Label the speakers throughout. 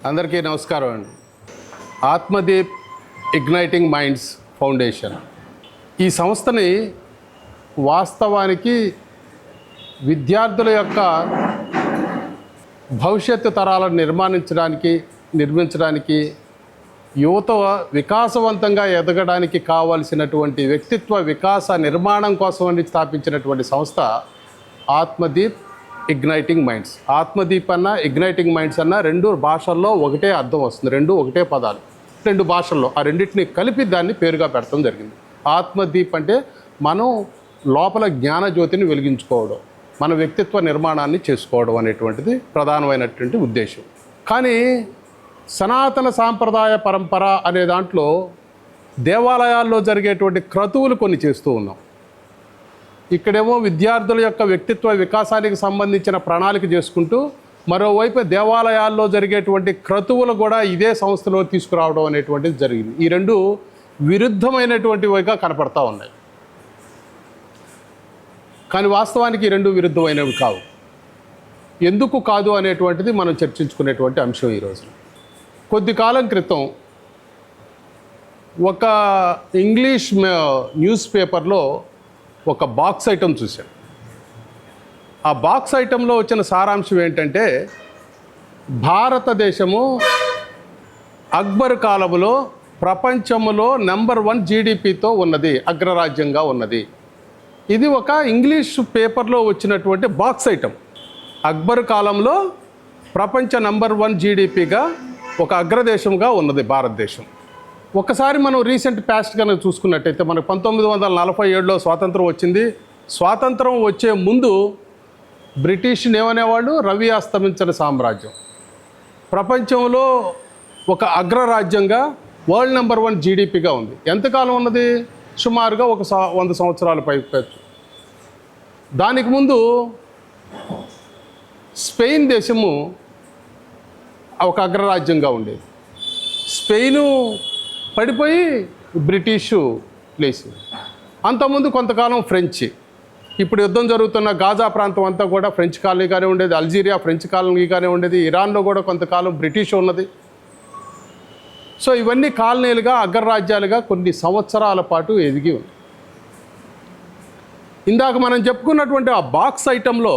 Speaker 1: అందరికీ నమస్కారం అండి. ఆత్మదీప్ ఇగ్నైటింగ్ మైండ్స్ ఫౌండేషన్ ఈ సంస్థని వాస్తవానికి విద్యార్థుల యొక్క భవిష్యత్తు తరాలను నిర్మించడానికి యువత వికాసవంతంగా ఎదగడానికి కావలసినటువంటి వ్యక్తిత్వ వికాస నిర్మాణం కోసమని స్థాపించినటువంటి సంస్థ ఆత్మదీప్ ఇగ్నైటింగ్ మైండ్స్. ఆత్మదీప్ అన్న ఇగ్నైటింగ్ మైండ్స్ అన్న రెండు భాషల్లో ఒకటే అర్థం వస్తుంది, రెండు ఒకటే పదాలు, రెండు భాషల్లో ఆ రెండింటిని కలిపి దాన్ని పేరుగా పెట్టడం జరిగింది. ఆత్మదీప్ అంటే మనం లోపల జ్ఞానజ్యోతిని వెలిగించుకోవడం, మన వ్యక్తిత్వ నిర్మాణాన్ని చేసుకోవడం అనేటువంటిది ప్రధానమైనటువంటి ఉద్దేశం. కానీ సనాతన సాంప్రదాయ పరంపర అనే దాంట్లో దేవాలయాల్లో జరిగేటువంటి క్రతువులు కొన్ని చేస్తూ ఉన్నాం. ఇక్కడేమో విద్యార్థుల యొక్క వ్యక్తిత్వ వికాసానికి సంబంధించిన ప్రణాళిక చేసుకుంటూ, మరోవైపు దేవాలయాల్లో జరిగేటువంటి క్రతువులు కూడా ఇదే సంస్థలో తీసుకురావడం అనేటువంటిది జరిగింది. ఈ రెండు విరుద్ధమైనటువంటివిగా కనపడతా ఉన్నాయి. కానీ వాస్తవానికి ఈ రెండు విరుద్ధమైనవి కావు. ఎందుకు కాదు అనేటువంటిది మనం చర్చించుకునేటువంటి అంశం ఈరోజు. కొద్ది కాలం క్రితం ఒక ఇంగ్లీష్ న్యూస్ పేపర్లో ఒక బాక్స్ ఐటమ్ చూశాను. ఆ బాక్స్ ఐటంలో వచ్చిన సారాంశం ఏంటంటే, భారతదేశము అక్బర్ కాలంలో ప్రపంచంలో నెంబర్ 1 జీడిపితో ఉన్నది, అగ్రరాజ్యంగా ఉన్నది. ఇది ఒక ఇంగ్లీష్ పేపర్లో వచ్చినటువంటి బాక్స్ ఐటమ్. అక్బర్ కాలంలో ప్రపంచ నెంబర్ 1 జీడిపిగా ఒక అగ్రదేశంగా ఉన్నది భారతదేశం. ఒకసారి మనం రీసెంట్ పాస్ట్ కనుక చూసుకున్నట్టయితే, మనకు 1947లో స్వాతంత్రం వచ్చింది. స్వాతంత్రం వచ్చే ముందు బ్రిటిష్ ఏమనేవాళ్ళు, రవి అస్తమించిన సామ్రాజ్యం. ప్రపంచంలో ఒక అగ్రరాజ్యంగా వరల్డ్ నెంబర్ 1 జీడిపిగా ఉంది. ఎంతకాలం ఉన్నది? సుమారుగా ఒక 100 సంవత్సరాల పైపు. దానికి ముందు స్పెయిన్ దేశము ఒక అగ్రరాజ్యంగా ఉండేది. స్పెయిను పడిపోయి బ్రిటిషు లేచింది. అంతకుముందు కొంతకాలం ఫ్రెంచ్. ఇప్పుడు యుద్ధం జరుగుతున్న గాజా ప్రాంతం అంతా కూడా ఫ్రెంచ్ కాలనీగానే ఉండేది, అల్జీరియా ఫ్రెంచ్ కాలనీగానే ఉండేది, ఇరాన్లో కూడా కొంతకాలం బ్రిటిష్ ఉన్నది. సో ఇవన్నీ కాలనీలుగా అగ్రరాజ్యాలుగా కొన్ని సంవత్సరాల పాటు ఎదిగి ఉంది. ఇందాక మనం చెప్పుకున్నటువంటి ఆ బాక్స్ ఐటంలో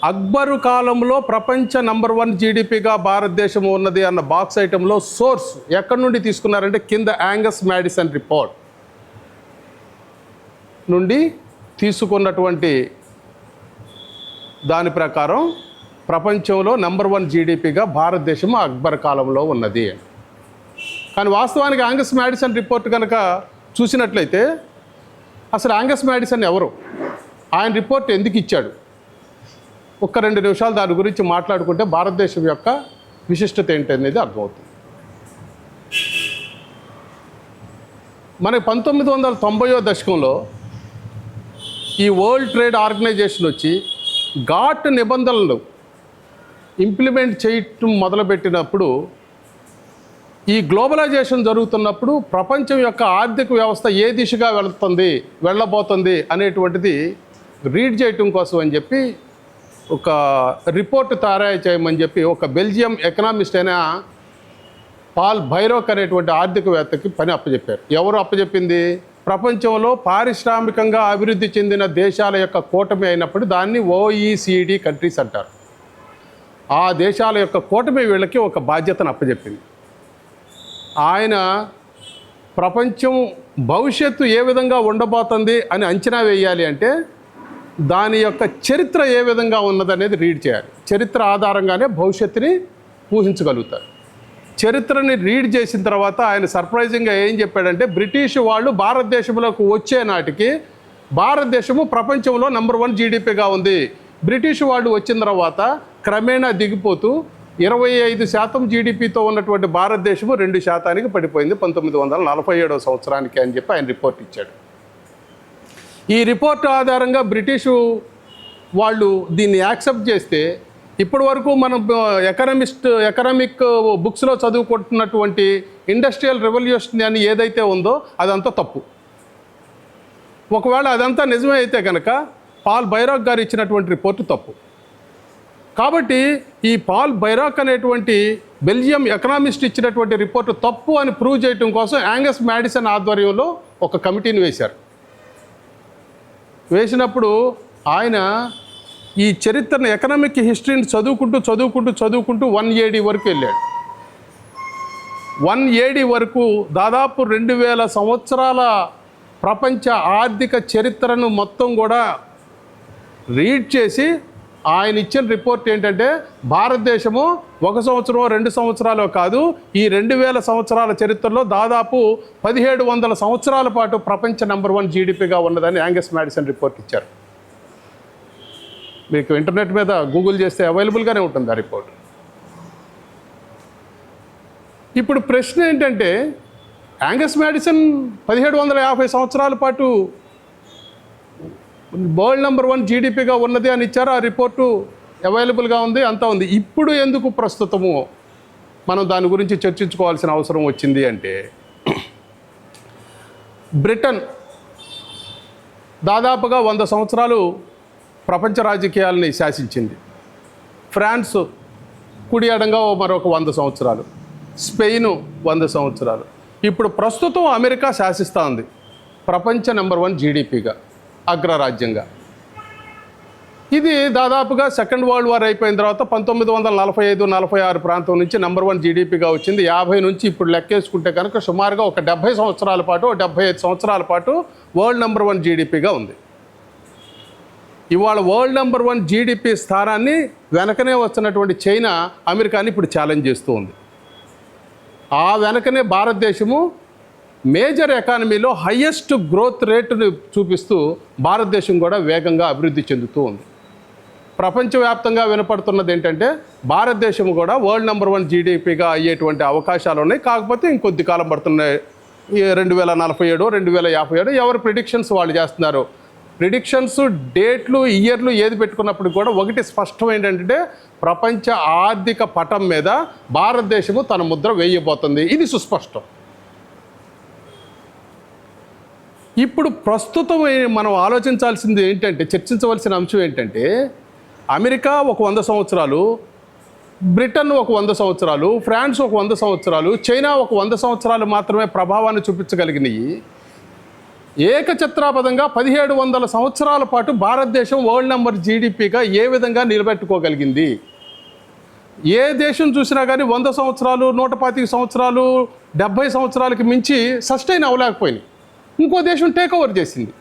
Speaker 1: అక్బరు కాలంలో ప్రపంచ నెంబర్ 1 జీడిపిగా భారతదేశం ఉన్నది అన్న బాక్స్ ఐటంలో సోర్స్ ఎక్కడి నుండి తీసుకున్నారంటే, కింద యాంగస్ మ్యాడిసన్ రిపోర్ట్ నుండి తీసుకున్నటువంటి దాని ప్రకారం ప్రపంచంలో నెంబర్ 1 జీడిపిగా భారతదేశం అక్బర్ కాలంలో ఉన్నది. కానీ వాస్తవానికి యాంగస్ మ్యాడిసన్ రిపోర్ట్ కనుక చూసినట్లయితే, అసలు యాంగస్ మ్యాడిసన్ ఎవరు, ఆయన రిపోర్ట్ ఎందుకు ఇచ్చాడు, ఒక్క 2 నిమిషాలు దాని గురించి మాట్లాడుకుంటే భారతదేశం యొక్క విశిష్టత ఏంటనేది అర్థమవుతుంది. మనకి 1990వ దశకంలో ఈ వరల్డ్ ట్రేడ్ ఆర్గనైజేషన్ వచ్చి ఘాట్ నిబంధనలు ఇంప్లిమెంట్ చేయటం మొదలుపెట్టినప్పుడు, ఈ గ్లోబలైజేషన్ జరుగుతున్నప్పుడు ప్రపంచం యొక్క ఆర్థిక వ్యవస్థ ఏ దిశగా వెళ్ళబోతుంది అనేటువంటిది రీడ్ చేయటం కోసం అని చెప్పి ఒక రిపోర్ట్ తయారు చేయమని చెప్పి ఒక బెల్జియం ఎకనామిస్ట్ అయిన పాల్ బైరోక్ అనేటువంటి ఆర్థికవేత్తకి పని అప్పచెప్పారు. ఎవరు అప్పచెప్పింది? ప్రపంచంలో పారిశ్రామికంగా అభివృద్ధి చెందిన దేశాల యొక్క కూటమి అయినప్పుడు దాన్ని OECD కంట్రీస్ అంటారు. ఆ దేశాల యొక్క కూటమి వీళ్ళకి ఒక బాధ్యతను అప్పచెప్పింది. ఆయన ప్రపంచం భవిష్యత్తు ఏ విధంగా ఉండబోతుంది అని అంచనా వేయాలి అంటే, దాని యొక్క చరిత్ర ఏ విధంగా ఉన్నదనేది రీడ్ చేయాలి. చరిత్ర ఆధారంగానే భవిష్యత్తుని ఊహించగలుగుతారు. చరిత్రని రీడ్ చేసిన తర్వాత ఆయన సర్ప్రైజింగ్గా ఏం చెప్పాడంటే, బ్రిటిష్ వాళ్ళు భారతదేశంలోకి వచ్చే నాటికి భారతదేశము ప్రపంచంలో నెంబర్ 1 జీడిపిగా ఉంది. బ్రిటిష్ వాళ్ళు వచ్చిన తర్వాత క్రమేణా దిగిపోతూ 25% జీడిపితో ఉన్నటువంటి భారతదేశము 2% పడిపోయింది 1947వ సంవత్సరానికి అని చెప్పి ఆయన రిపోర్ట్ ఇచ్చాడు. ఈ రిపోర్ట్ ఆధారంగా బ్రిటిషు వాళ్ళు దీన్ని యాక్సెప్ట్ చేస్తే, ఇప్పటి వరకు మనం ఎకనామిక్ బుక్స్లో చదువుకుంటున్నటువంటి ఇండస్ట్రియల్ రెవల్యూషన్ అని ఏదైతే ఉందో అదంతా తప్పు. ఒకవేళ అదంతా నిజమే అయితే కనుక పాల్ బైరాక్ గారు ఇచ్చినటువంటి రిపోర్టు తప్పు. కాబట్టి ఈ పాల్ బైరాక్ అనేటువంటి బెల్జియం ఎకనామిస్ట్ ఇచ్చినటువంటి రిపోర్టు తప్పు అని ప్రూవ్ చేయడం కోసం యాంగస్ మ్యాడిసన్ ఆధ్వర్యంలో ఒక కమిటీని వేశారు. వేసినప్పుడు ఆయన ఈ చరిత్రను ఎకనామిక్ హిస్టరీని చదువుకుంటూ 1 AD వరకు వెళ్ళాడు. 1 AD వరకు దాదాపు 2000 సంవత్సరాల ప్రపంచ ఆర్థిక చరిత్రను మొత్తం కూడా రీడ్ చేసి ఆయన ఇచ్చిన రిపోర్ట్ ఏంటంటే భారతదేశము 1 సంవత్సరం 2 సంవత్సరాలు కాదు, ఈ 2000 సంవత్సరాల చరిత్రలో దాదాపు 1700 సంవత్సరాల పాటు ప్రపంచ నెంబర్ 1 జీడిపిగా ఉన్నదని యాంగస్ మ్యాడిసన్ రిపోర్ట్ ఇచ్చారు. మీకు ఇంటర్నెట్ మీద గూగుల్ చేస్తే అవైలబుల్గానే ఉంటుంది ఆ రిపోర్ట్. ఇప్పుడు ప్రశ్న ఏంటంటే యాంగస్ మ్యాడిసన్ 1750 సంవత్సరాల పాటు వరల్డ్ నెంబర్ 1 జీడిపిగా ఉన్నది అని ఇచ్చారు. ఆ రిపోర్టు అవైలబుల్గా ఉంది, అంతా ఉంది. ఇప్పుడు ఎందుకు ప్రస్తుతము మనం దాని గురించి చర్చించుకోవాల్సిన అవసరం వచ్చింది అంటే, బ్రిటన్ దాదాపుగా 100 సంవత్సరాలు ప్రపంచ రాజకీయాలని శాసించింది. ఫ్రాన్స్ కుడి అడంగా మరొక 100 సంవత్సరాలు, స్పెయిన్ 100 సంవత్సరాలు. ఇప్పుడు ప్రస్తుతం అమెరికా శాసిస్తూ ఉంది ప్రపంచ నెంబర్ 1 జీడిపిగా, అగ్రరాజ్యంగా. ఇది దాదాపుగా సెకండ్ వరల్డ్ వార్ అయిపోయిన తర్వాత 1945-46 ప్రాంతం నుంచి నెంబర్ 1 జీడిపిగా వచ్చింది. 50 నుంచి ఇప్పుడు లెక్కేసుకుంటే కనుక సుమారుగా ఒక 70 సంవత్సరాల పాటు 75 సంవత్సరాల పాటు వరల్డ్ నెంబర్ 1 జీడిపిగా ఉంది. ఇవాళ వరల్డ్ నెంబర్ 1 జీడిపి స్థానాన్ని వెనకనే వస్తున్నటువంటి చైనా అమెరికాని ఇప్పుడు ఛాలెంజ్ చేస్తూ ఉంది. ఆ వెనకనే భారతదేశము మేజర్ ఎకానమీలో హయ్యెస్ట్ గ్రోత్ రేటును చూపిస్తూ భారతదేశం కూడా వేగంగా అభివృద్ధి చెందుతూ ఉంది. ప్రపంచవ్యాప్తంగా వినపడుతున్నది ఏంటంటే భారతదేశం కూడా వరల్డ్ నెంబర్ 1 జీడిపిగా అయ్యేటువంటి అవకాశాలు ఉన్నాయి. కాకపోతే ఇంకొద్ది కాలం పడుతున్నాయి. 2047 2057 ఎవరు ప్రిడిక్షన్స్ వాళ్ళు చేస్తున్నారు. ప్రిడిక్షన్స్ డేట్లు ఇయర్లు ఏది పెట్టుకున్నప్పుడు కూడా ఒకటి స్పష్టం ఏంటంటే ప్రపంచ ఆర్థిక పటం మీద భారతదేశము తన ముద్ర వేయబోతుంది. ఇది సుస్పష్టం. ఇప్పుడు ప్రస్తుతం మనం ఆలోచించాల్సింది ఏంటంటే, చర్చించవలసిన అంశం ఏంటంటే, అమెరికా ఒక 100 సంవత్సరాలు, బ్రిటన్ ఒక 100 సంవత్సరాలు, ఫ్రాన్స్ ఒక 100 సంవత్సరాలు, చైనా ఒక 100 సంవత్సరాలు మాత్రమే ప్రభావాన్ని చూపించగలిగినాయి. ఏకఛత్రాపదంగా 1700 సంవత్సరాల పాటు భారతదేశం వరల్డ్ నెంబర్ జీడిపిగా ఏ విధంగా నిలబెట్టుకోగలిగింది? ఏ దేశం చూసినా కానీ 100 సంవత్సరాలు, 125 సంవత్సరాలు, 70 సంవత్సరాలకి మించి సస్టైన్ అవ్వలేకపోయినాయి. ఇంకో దేశం టేక్ ఓవర్ చేసింది.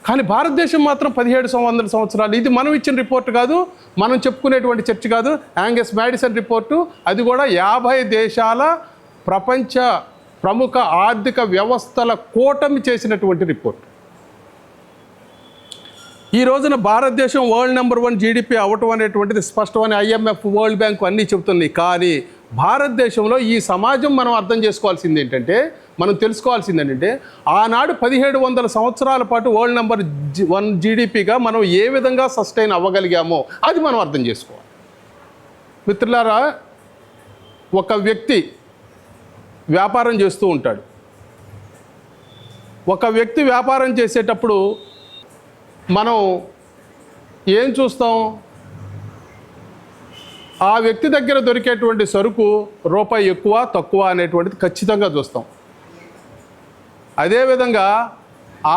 Speaker 1: కానీ భారతదేశం మాత్రం 1700 సంవత్సరాలు. ఇది మనం ఇచ్చిన రిపోర్ట్ కాదు, మనం చెప్పుకునేటువంటి చర్చ కాదు, యాంగస్ మ్యాడిసన్ రిపోర్టు. అది కూడా 50 దేశాల ప్రపంచ ప్రముఖ ఆర్థిక వ్యవస్థల కూటమి చేసినటువంటి రిపోర్ట్. ఈ రోజున భారతదేశం వరల్డ్ నెంబర్ 1 జీడిపి అవ్వటం అనేటువంటిది స్పష్టమని IMF, వరల్డ్ బ్యాంక్ అన్నీ చెబుతున్నాయి. కానీ భారతదేశంలో ఈ సమాజం మనం అర్థం చేసుకోవాల్సింది ఏంటంటే, మనం తెలుసుకోవాల్సింది ఏంటంటే, ఆనాడు 1700 సంవత్సరాల పాటు వరల్డ్ నెంబర్ 1 జీడిపిగా మనం ఏ విధంగా సస్టైన్ అవ్వగలిగామో అది మనం అర్థం చేసుకోవాలి. మిత్రులారా, ఒక వ్యక్తి వ్యాపారం చేస్తూ ఉంటాడు. ఒక వ్యక్తి వ్యాపారం చేసేటప్పుడు మనం ఏం చూస్తాం? ఆ వ్యక్తి దగ్గర దొరికేటువంటి సరుకు రూపాయి ఎక్కువ తక్కువ అనేటువంటిది ఖచ్చితంగా చూస్తాం. అదేవిధంగా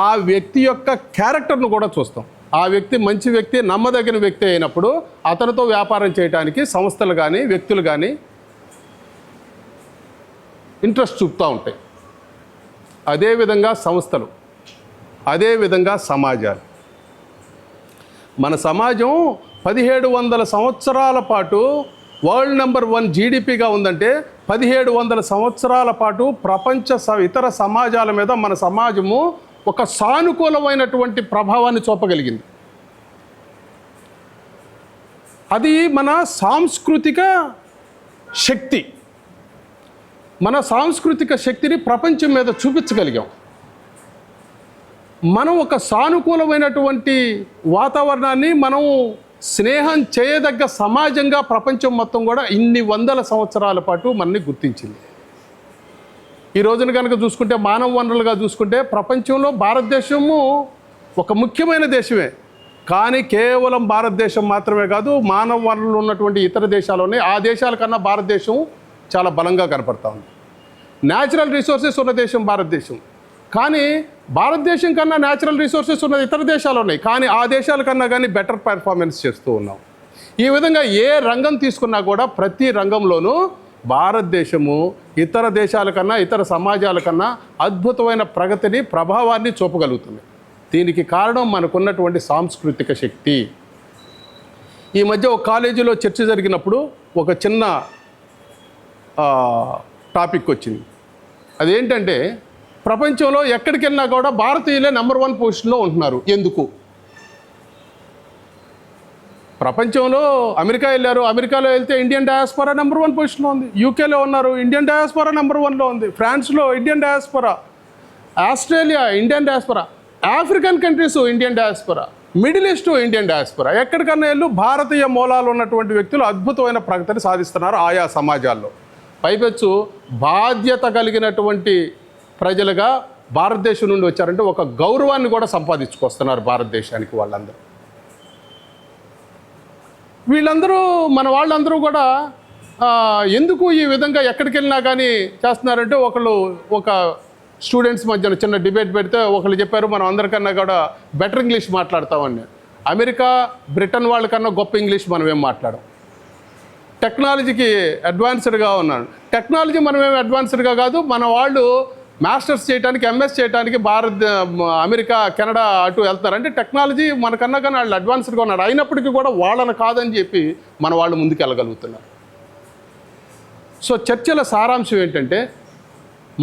Speaker 1: ఆ వ్యక్తి యొక్క క్యారెక్టర్ను కూడా చూస్తాం. ఆ వ్యక్తి మంచి వ్యక్తి, నమ్మదగిన వ్యక్తి అయినప్పుడు అతనితో వ్యాపారం చేయడానికి సంస్థలు కానీ వ్యక్తులు కానీ ఇంట్రెస్ట్ చూపుతూ ఉంటాయి. అదేవిధంగా సంస్థలు, అదేవిధంగా సమాజాలు. మన సమాజం 1700 సంవత్సరాల పాటు వరల్డ్ నెంబర్ 1 జీడిపిగా ఉందంటే 1700 సంవత్సరాల పాటు ప్రపంచ ఇతర సమాజాల మీద మన సమాజము ఒక సానుకూలమైనటువంటి ప్రభావాన్ని చూపగలిగింది. అది మన సాంస్కృతిక శక్తి. మన సాంస్కృతిక శక్తిని ప్రపంచం మీద చూపించగలిగాం. మనం ఒక సానుకూలమైనటువంటి వాతావరణాన్ని, మనం స్నేహం చేయదగ్గ సమాజంగా ప్రపంచం మొత్తం కూడా ఇన్ని వందల సంవత్సరాల పాటు మనని గుర్తించింది. ఈ రోజున కనుక చూసుకుంటే, మానవ వనరులుగా చూసుకుంటే ప్రపంచంలో భారతదేశము ఒక ముఖ్యమైన దేశమే. కానీ కేవలం భారతదేశం మాత్రమే కాదు, మానవ వనరులు ఉన్నటువంటి ఇతర దేశాలు ఉన్నాయి. ఆ దేశాల కన్నా భారతదేశం చాలా బలంగా కనపడతా ఉంది. న్యాచురల్ రిసోర్సెస్ ఉన్న దేశం భారతదేశం, కానీ భారతదేశం కన్నా న్యాచురల్ రిసోర్సెస్ ఉన్న ఇతర దేశాలు ఉన్నాయి, కానీ ఆ దేశాల కన్నా కానీ బెటర్ పెర్ఫార్మెన్స్ చేస్తూ ఉన్నాం. ఈ విధంగా ఏ రంగం తీసుకున్నా కూడా ప్రతి రంగంలోనూ భారతదేశము ఇతర దేశాల కన్నా, ఇతర సమాజాల కన్నా అద్భుతమైన ప్రగతిని, ప్రభావాన్ని చూపగలుగుతుంది. దీనికి కారణం మనకున్నటువంటి సాంస్కృతిక శక్తి. ఈ మధ్య ఒక కాలేజీలో చర్చ జరిగినప్పుడు ఒక చిన్న టాపిక్ వచ్చింది. అదేంటంటే, ప్రపంచంలో ఎక్కడికి వెళ్ళినా కూడా భారతీయులే నెంబర్ 1 పొజిషన్లో ఉంటున్నారు. ఎందుకు? ప్రపంచంలో అమెరికా వెళ్ళారు, అమెరికాలో వెళ్తే ఇండియన్ డయాస్పోరా నెంబర్ 1 పొజిషన్లో ఉంది. యూకేలో ఉన్నారు, ఇండియన్ డయాస్పోరా నెంబర్ 1లో ఉంది. ఫ్రాన్స్లో Indian diaspora, Australia Indian diaspora, African countries Indian diaspora, middle east Indian diaspora. ఎక్కడికన్నా వెళ్ళు భారతీయ మూలాలు ఉన్నటువంటి వ్యక్తులు అద్భుతమైన ప్రగతిని సాధిస్తున్నారు ఆయా సమాజాల్లో. పైపెచ్చు బాధ్యత కలిగినటువంటి ప్రజలుగా భారతదేశం నుండి వచ్చారంటే ఒక గౌరవాన్ని కూడా సంపాదించుకొస్తున్నారు భారతదేశానికి వాళ్ళందరూ. వీళ్ళందరూ, మన వాళ్ళందరూ కూడా ఎందుకు ఈ విధంగా ఎక్కడికి వెళ్ళినా కానీ చేస్తున్నారంటే, ఒక స్టూడెంట్స్ మధ్యన చిన్న డిబేట్ పెడితే ఒకళ్ళు చెప్పారు, మనం అందరికన్నా కూడా బెటర్ ఇంగ్లీష్ మాట్లాడతామని. అమెరికా, బ్రిటన్ వాళ్ళకన్నా గొప్ప ఇంగ్లీష్ మనం ఏం మాట్లాడం. టెక్నాలజీకి అడ్వాన్స్డ్గా ఉన్నాను. టెక్నాలజీ మనమేమి అడ్వాన్స్డ్గా కాదు, మన వాళ్ళు మాస్టర్స్ చేయడానికి, ఎంఎస్ చేయడానికి అమెరికా, కెనడా అటు వెళ్తారు. అంటే టెక్నాలజీ మనకన్నా కానీ వాళ్ళు అడ్వాన్స్డ్గా ఉన్నారు. అయినప్పటికీ కూడా వాళ్ళని కాదని చెప్పి మన వాళ్ళు ముందుకు వెళ్ళగలుగుతున్నారు. సో చర్చల సారాంశం ఏంటంటే,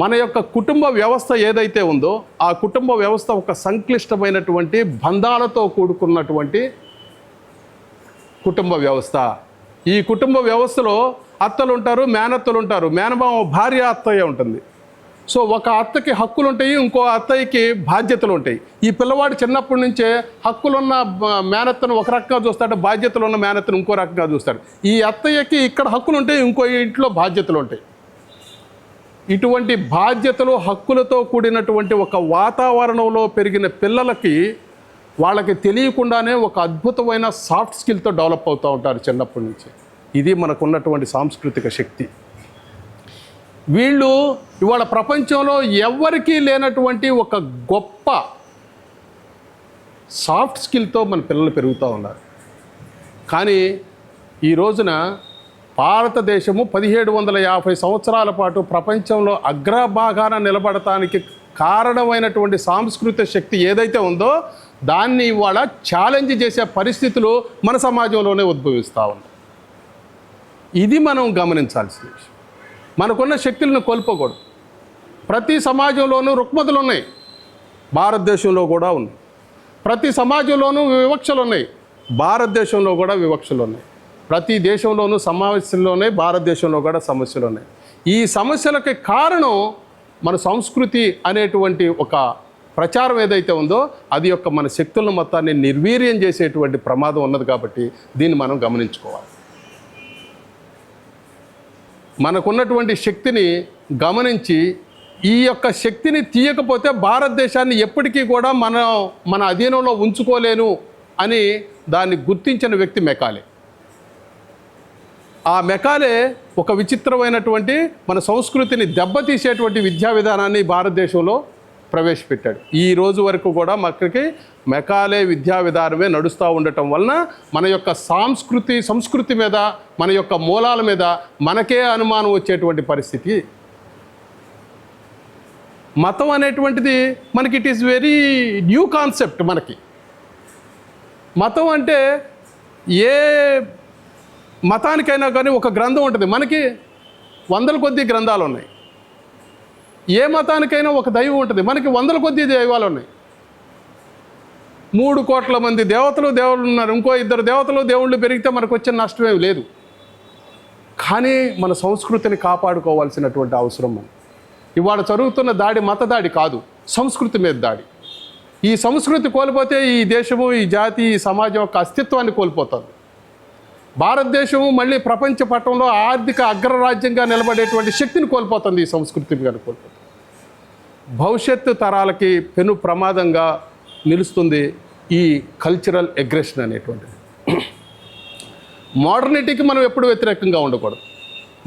Speaker 1: మన యొక్క కుటుంబ వ్యవస్థ ఏదైతే ఉందో ఆ కుటుంబ వ్యవస్థ ఒక సంక్లిష్టమైనటువంటి బంధాలతో కూడుకున్నటువంటి కుటుంబ వ్యవస్థ. ఈ కుటుంబ వ్యవస్థలో అత్తలు ఉంటారు, మేనత్తలు ఉంటారు, మేనమామ భార్య అత్తయ్య ఉంటుంది. సో ఒక అత్తకి హక్కులు ఉంటాయి, ఇంకో అత్తయ్యకి బాధ్యతలు ఉంటాయి. ఈ పిల్లవాడు చిన్నప్పటి నుంచే హక్కులున్న మేనత్తను ఒక రకంగా చూస్తాడు, బాధ్యతలు ఉన్న మేనత్తను ఇంకో రకంగా చూస్తాడు. ఈ అత్తయ్యకి ఇక్కడ హక్కులు ఉంటాయి, ఇంకో ఇంట్లో బాధ్యతలు ఉంటాయి. ఇటువంటి బాధ్యతలు, హక్కులతో కూడినటువంటి ఒక వాతావరణంలో పెరిగిన పిల్లలకి వాళ్ళకి తెలియకుండానే ఒక అద్భుతమైన సాఫ్ట్ స్కిల్తో డెవలప్ అవుతూ ఉంటారు చిన్నప్పటి నుంచి. ఇది మనకున్నటువంటి సాంస్కృతిక శక్తి. వీళ్ళు ఇవాళ ప్రపంచంలో ఎవ్వరికీ లేనటువంటి ఒక గొప్ప సాఫ్ట్ స్కిల్తో మన పిల్లలు పెరుగుతూ ఉన్నారు. కానీ ఈ రోజున భారతదేశము 1750 సంవత్సరాల పాటు ప్రపంచంలో అగ్రభాగాన నిలబడటానికి కారణమైనటువంటి సాంస్కృతిక శక్తి ఏదైతే ఉందో దాన్ని ఇవాళ ఛాలెంజ్ చేసే పరిస్థితులు మన సమాజంలోనే ఉద్భవిస్తూ ఉన్నాయి. ఇది మనం గమనించాల్సిన విషయం. మనకున్న శక్తులను కోల్పోకూడదు. ప్రతి సమాజంలోనూ రుగ్మతలు ఉన్నాయి, భారతదేశంలో కూడా ఉన్నాయి. ప్రతి సమాజంలోనూ వివక్షలు ఉన్నాయి, భారతదేశంలో కూడా వివక్షలు ఉన్నాయి. ప్రతి దేశంలోనూ సమస్యలు ఉన్నాయి, భారతదేశంలో కూడా సమస్యలు ఉన్నాయి. ఈ సమస్యలకి కారణం మన సంస్కృతి అనేటువంటి ఒక ప్రచారం ఏదైతే ఉందో అది యొక్క మన శక్తులను మొత్తాన్ని నిర్వీర్యం చేసేటువంటి ప్రమాదం ఉన్నది. కాబట్టి దీన్ని మనం గమనించుకోవాలి. మనకున్నటువంటి శక్తిని గమనించి ఈ యొక్క శక్తిని తీయకపోతే భారతదేశాన్ని ఎప్పటికీ కూడా మన అధీనంలో ఉంచుకోలేను అని దాన్ని గుర్తించిన వ్యక్తి మెకాలే. ఆ మెకాలే ఒక విచిత్రమైనటువంటి మన సంస్కృతిని దెబ్బతీసేటువంటి విద్యా విధానాన్ని భారతదేశంలో ప్రవేశపెట్టాడు. ఈ రోజు వరకు కూడా మనకి మెకాలే విద్యా విధానమే నడుస్తూ ఉండటం వలన మన యొక్క సంస్కృతి మీద, మన యొక్క మూలాల మీద మనకే అనుమానం వచ్చేటువంటి పరిస్థితి. మతం అనేటువంటిది మనకి it is very new concept. మనకి మతం అంటే ఏ మతానికైనా కానీ ఒక గ్రంథం ఉంటుంది. మనకి వందల కొద్ది గ్రంథాలు ఉన్నాయి. ఏ మతానికైనా ఒక దైవం ఉంటుంది. మనకి వందల కొద్ది దైవాలు ఉన్నాయి. 3 కోట్ల మంది దేవుళ్ళు ఉన్నారు. ఇంకో 2 దేవుళ్ళు పెరిగితే మనకు వచ్చే నష్టమేమి లేదు. కానీ మన సంస్కృతిని కాపాడుకోవాల్సినటువంటి అవసరం మనం. ఇవాళ జరుగుతున్న దాడి మత దాడి కాదు, సంస్కృతి మీద దాడి. ఈ సంస్కృతి కోల్పోతే ఈ దేశము, ఈ జాతి, ఈ సమాజం యొక్క అస్తిత్వాన్ని కోల్పోతుంది. భారతదేశము మళ్ళీ ప్రపంచ పటంలో ఆర్థిక అగ్రరాజ్యంగా నిలబడేటువంటి శక్తిని కోల్పోతుంది. ఈ సంస్కృతిని కానీ కోల్పోతుంది. భవిష్యత్తు తరాలకి పెను ప్రమాదంగా నిలుస్తుంది. ఈ కల్చరల్ అగ్రెషన్ అనేటువంటిది. మోడర్నిటీకి మనం ఎప్పుడు వ్యతిరేకంగా ఉండకూడదు,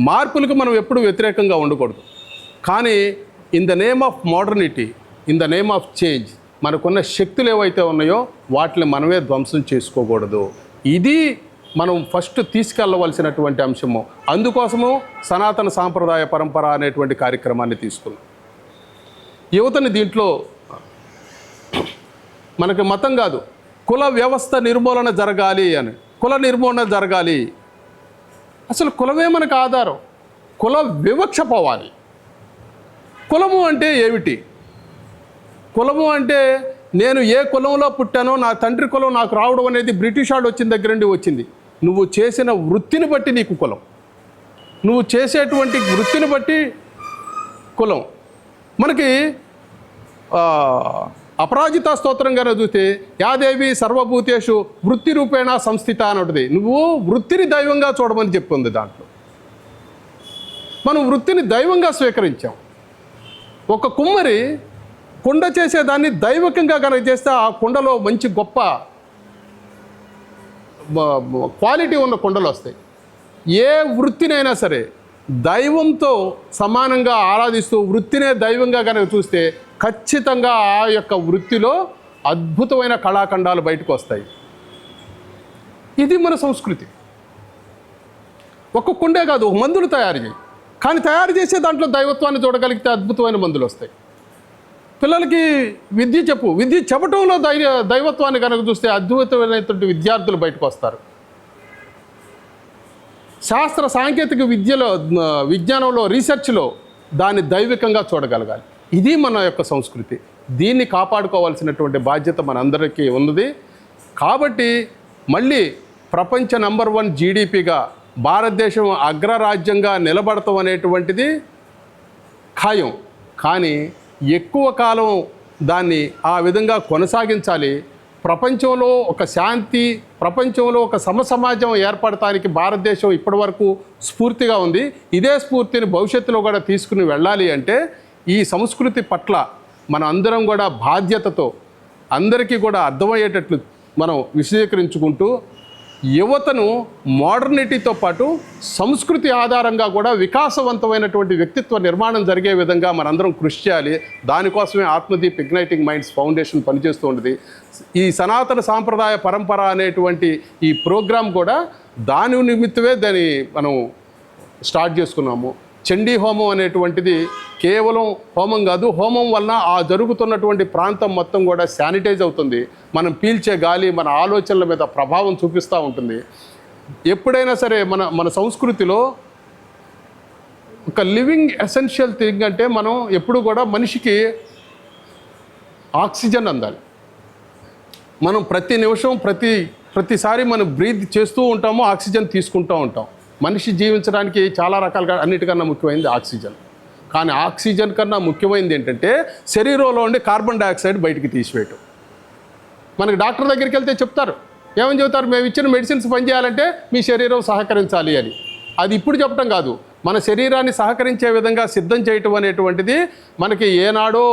Speaker 1: మార్పులకు మనం ఎప్పుడు వ్యతిరేకంగా ఉండకూడదు. కానీ in the name of modernity, in the name of change, మనకున్న శక్తులు ఏవైతే ఉన్నాయో వాటిని మనమే ధ్వంసం చేసుకోకూడదు. ఇది మనం ఫస్ట్ తీసుకెళ్ళవలసినటువంటి అంశము. అందుకోసము సనాతన సాంప్రదాయ పరంపర అనేటువంటి కార్యక్రమాన్ని తీసుకున్నాం. యువతని దీంట్లో మనకి మతం కాదు, కుల వ్యవస్థ నిర్మూలన జరగాలి అని. కుల నిర్మూలన జరగాలి, అసలు కులమే మనకు ఆధారం. కుల వివక్ష పోవాలి. కులము అంటే ఏమిటి? కులము అంటే నేను ఏ కులంలో పుట్టానో, నా తండ్రి కులం నాకు రావడం అనేది బ్రిటిష్ వాడు వచ్చిన దగ్గర నుండి వచ్చింది. నువ్వు చేసిన వృత్తిని బట్టి నీకు కులం, నువ్వు చేసేటువంటి వృత్తిని బట్టి కులం. మనకి అపరాజిత స్తోత్రంగానే చూస్తే యాదేవి సర్వభూతేషు వృత్తి రూపేణ సంస్థిత అని ఉంటుంది. నువ్వు వృత్తిని దైవంగా చూడమని చెప్పింది దాంట్లో. మనం వృత్తిని దైవంగా స్వీకరించాం. ఒక కుమ్మరి కుండ చేసేదాన్ని దైవకంగా కనుక చేస్తే ఆ కుండలో మంచి గొప్ప క్వాలిటీ ఉన్న కుండలు వస్తాయి. ఏ వృత్తినైనా సరే దైవంతో సమానంగా ఆరాధిస్తూ వృత్తినే దైవంగా కనుక చూస్తే ఖచ్చితంగా ఆ యొక్క వృత్తిలో అద్భుతమైన కళాఖండాలు బయటకు వస్తాయి. ఇది మన సంస్కృతి. ఒక్క కుండే కాదు, మందులు తయారు చేయి, కానీ తయారు చేసే దాంట్లో దైవత్వాన్ని చూడగలిగితే అద్భుతమైన మందులు వస్తాయి. పిల్లలకి విద్య చెప్పు, విద్య చెప్పటంలో దైవత్వాన్ని కనుక చూస్తే అద్భుతమైనటువంటి విద్యార్థులు బయటకు వస్తారు. శాస్త్ర సాంకేతిక విద్యలో, విజ్ఞానంలో, రీసెర్చ్లో దాన్ని దైవికంగా చూడగలగాలి. ఇది మన యొక్క సంస్కృతి. దీన్ని కాపాడుకోవాల్సినటువంటి బాధ్యత మనందరికీ ఉన్నది. కాబట్టి మళ్ళీ ప్రపంచ నంబర్ 1 జీడిపిగా భారతదేశం అగ్రరాజ్యంగా నిలబడతాం అనేటువంటిది ఖాయం. కానీ ఎక్కువ కాలం దాన్ని ఆ విధంగా కొనసాగించాలి. ప్రపంచంలో ఒక శాంతి, ప్రపంచంలో ఒక సమసమాజం ఏర్పడటానికి భారతదేశం ఇప్పటివరకు స్ఫూర్తిగా ఉంది. ఇదే స్ఫూర్తిని భవిష్యత్తులో కూడా తీసుకుని వెళ్ళాలి అంటే ఈ సంస్కృతి పట్ల మన అందరం కూడా బాధ్యతతో అందరికీ కూడా అర్థమయ్యేటట్లు మనం విశదీకరించుకుంటూ యువతను మోడర్నిటీతో పాటు సంస్కృతి ఆధారంగా కూడా వికాసవంతమైనటువంటి వ్యక్తిత్వ నిర్మాణం జరిగే విధంగా మనందరం కృషి చేయాలి. దానికోసమే ఆత్మదీప్ ఇగ్నైటింగ్ మైండ్స్ ఫౌండేషన్ పనిచేస్తూ ఉంటుంది. ఈ సనాతన సాంప్రదాయ పరంపర అనేటువంటి ఈ ప్రోగ్రాం కూడా దాని నిమిత్తమే దాన్ని మనం స్టార్ట్ చేసుకున్నాము. చండీ హోమం అనేటువంటిది కేవలం హోమం కాదు, హోమం వలన ఆ జరుగుతున్నటువంటి ప్రాంతం మొత్తం కూడా శానిటైజ్ అవుతుంది. మనం పీల్చే గాలి మన ఆలోచనల మీద ప్రభావం చూపిస్తూ ఉంటుంది. ఎప్పుడైనా సరే మన సంస్కృతిలో ఒక లివింగ్ ఎసెన్షియల్ థింగ్ అంటే మనం ఎప్పుడు కూడా మనిషికి ఆక్సిజన్ అందాలి. మనం ప్రతి నిమిషం ప్రతిసారి మనం బ్రీత్ చేస్తూ ఉంటాము, ఆక్సిజన్ తీసుకుంటూ ఉంటాం. మనిషి జీవించడానికి చాలా రకాలుగా అన్నిటికన్నా ముఖ్యమైనది ఆక్సిజన్. కానీ ఆక్సిజన్ కన్నా ముఖ్యమైనది ఏంటంటే శరీరంలో ఉండి కార్బన్ డైఆక్సైడ్ బయటికి తీసివేయటం. మనకి డాక్టర్ దగ్గరికి వెళ్తే చెప్తారు, ఏమని చెబుతారు, మేము ఇచ్చిన మెడిసిన్స్ పనిచేయాలంటే మీ శరీరం సహకరించాలి అని. అది ఇప్పుడు చెప్పడం కాదు, మన శరీరాన్ని సహకరించే విధంగా సిద్ధం చేయటం అనేటువంటిది మనకి ఏనాడో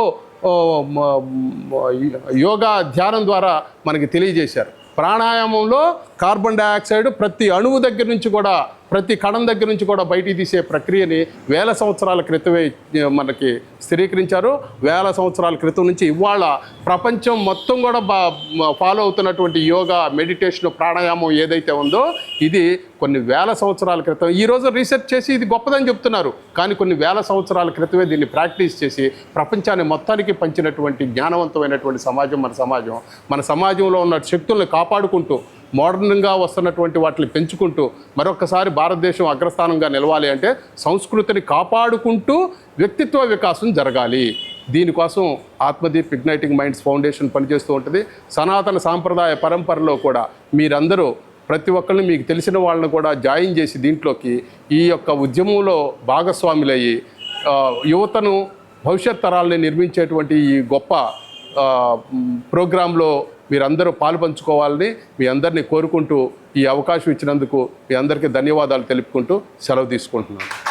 Speaker 1: యోగా ధ్యానం ద్వారా మనకి తెలియజేశారు. ప్రాణాయామంలో కార్బన్ డైఆక్సైడ్ ప్రతి అణువు దగ్గర నుంచి కూడా, ప్రతి కణం దగ్గర నుంచి కూడా బయటికి తీసే ప్రక్రియని 1000 సంవత్సరాల క్రితమే మనకి స్థిరీకరించారు. 1000 సంవత్సరాల క్రితం నుంచి ఇవాళ ప్రపంచం మొత్తం కూడా ఫాలో అవుతున్నటువంటి యోగా, మెడిటేషన్, ప్రాణాయామం ఏదైతే ఉందో ఇది కొన్ని 1000 సంవత్సరాల క్రితం. ఈరోజు రీసెర్చ్ చేసి ఇది గొప్పదని చెప్తున్నారు, కానీ కొన్ని 1000 సంవత్సరాల క్రితమే దీన్ని ప్రాక్టీస్ చేసి ప్రపంచాన్ని మొత్తానికి పంచినటువంటి జ్ఞానవంతమైనటువంటి సమాజం మన సమాజం. మన సమాజంలో ఉన్న శక్తుల్ని కాపాడుకుంటూ మోడర్న్గా వస్తున్నటువంటి వాటిని పెంచుకుంటూ మరొకసారి భారతదేశం అగ్రస్థానంగా నిలవాలి అంటే సంస్కృతిని కాపాడుకుంటూ వ్యక్తిత్వ వికాసం జరగాలి. దీనికోసం ఆత్మదీప్ ఇగ్నైటింగ్ మైండ్స్ ఫౌండేషన్ పనిచేస్తూ ఉంటుంది. సనాతన సాంప్రదాయ పరంపరలో కూడా మీరందరూ ప్రతి ఒక్కరిని మీకు తెలిసిన వాళ్ళని కూడా జాయిన్ చేసి దీంట్లోకి ఈ యొక్క ఉద్యమంలో భాగస్వాములయ్యి యువతను, భవిష్యత్ తరాలని నిర్మించేటువంటి ఈ గొప్ప ప్రోగ్రాంలో మీరందరూ పాలుపంచుకోవాలని మీ అందరినీ కోరుకుంటూ ఈ అవకాశం ఇచ్చినందుకు మీ అందరికీ ధన్యవాదాలు తెలుపుకుంటూ సెలవు తీసుకుంటున్నాను.